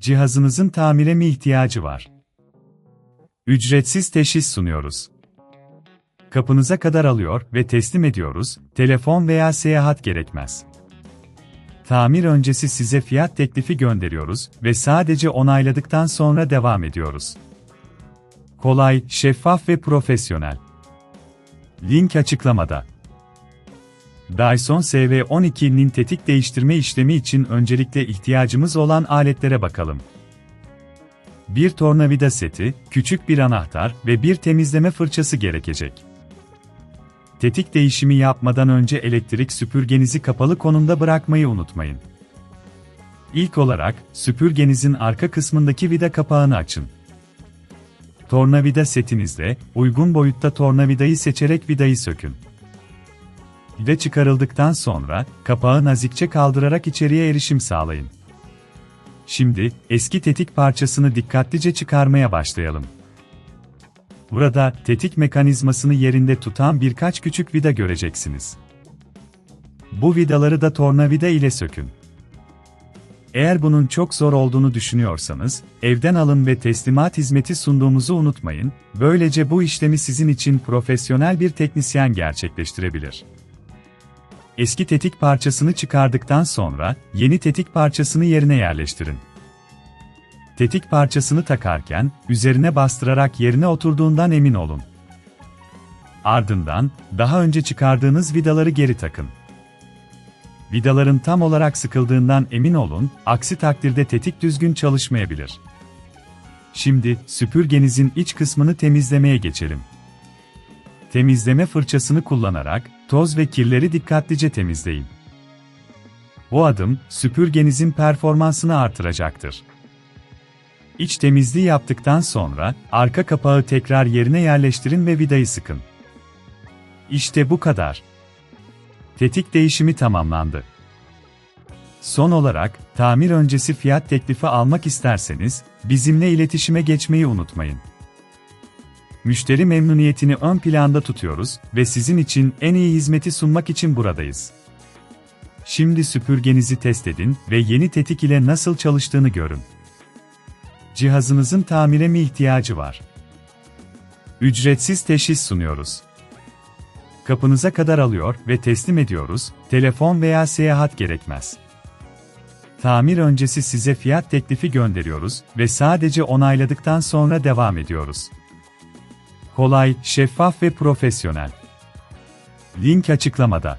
Cihazınızın tamire mi ihtiyacı var? Ücretsiz teşhis sunuyoruz. Kapınıza kadar alıyor ve teslim ediyoruz, telefon veya seyahat gerekmez. Tamir öncesi size fiyat teklifi gönderiyoruz ve sadece onayladıktan sonra devam ediyoruz. Kolay, şeffaf ve profesyonel. Link açıklamada. Dyson SV12'nin tetik değiştirme işlemi için öncelikle ihtiyacımız olan aletlere bakalım. Bir tornavida seti, küçük bir anahtar ve bir temizleme fırçası gerekecek. Tetik değişimi yapmadan önce elektrik süpürgenizi kapalı konumda bırakmayı unutmayın. İlk olarak, süpürgenizin arka kısmındaki vida kapağını açın. Tornavida setinizde, uygun boyutta tornavidayı seçerek vidayı sökün. Vida çıkarıldıktan sonra, kapağı nazikçe kaldırarak içeriye erişim sağlayın. Şimdi, eski tetik parçasını dikkatlice çıkarmaya başlayalım. Burada, tetik mekanizmasını yerinde tutan birkaç küçük vida göreceksiniz. Bu vidaları da tornavida ile sökün. Eğer bunun çok zor olduğunu düşünüyorsanız, evden alın ve teslimat hizmeti sunduğumuzu unutmayın, böylece bu işlemi sizin için profesyonel bir teknisyen gerçekleştirebilir. Eski tetik parçasını çıkardıktan sonra, yeni tetik parçasını yerine yerleştirin. Tetik parçasını takarken, üzerine bastırarak yerine oturduğundan emin olun. Ardından, daha önce çıkardığınız vidaları geri takın. Vidaların tam olarak sıkıldığından emin olun, aksi takdirde tetik düzgün çalışmayabilir. Şimdi, süpürgenizin iç kısmını temizlemeye geçelim. Temizleme fırçasını kullanarak, toz ve kirleri dikkatlice temizleyin. Bu adım, süpürgenizin performansını artıracaktır. İç temizliği yaptıktan sonra, arka kapağı tekrar yerine yerleştirin ve vidayı sıkın. İşte bu kadar. Tetik değişimi tamamlandı. Son olarak, tamir öncesi fiyat teklifi almak isterseniz, bizimle iletişime geçmeyi unutmayın. Müşteri memnuniyetini ön planda tutuyoruz ve sizin için en iyi hizmeti sunmak için buradayız. Şimdi süpürgenizi test edin ve yeni tetik ile nasıl çalıştığını görün. Cihazınızın tamire mi ihtiyacı var? Ücretsiz teşhis sunuyoruz. Kapınıza kadar alıyor ve teslim ediyoruz, telefon veya seyahat gerekmez. Tamir öncesi size fiyat teklifi gönderiyoruz ve sadece onayladıktan sonra devam ediyoruz. Kolay, şeffaf ve profesyonel. Link açıklamada.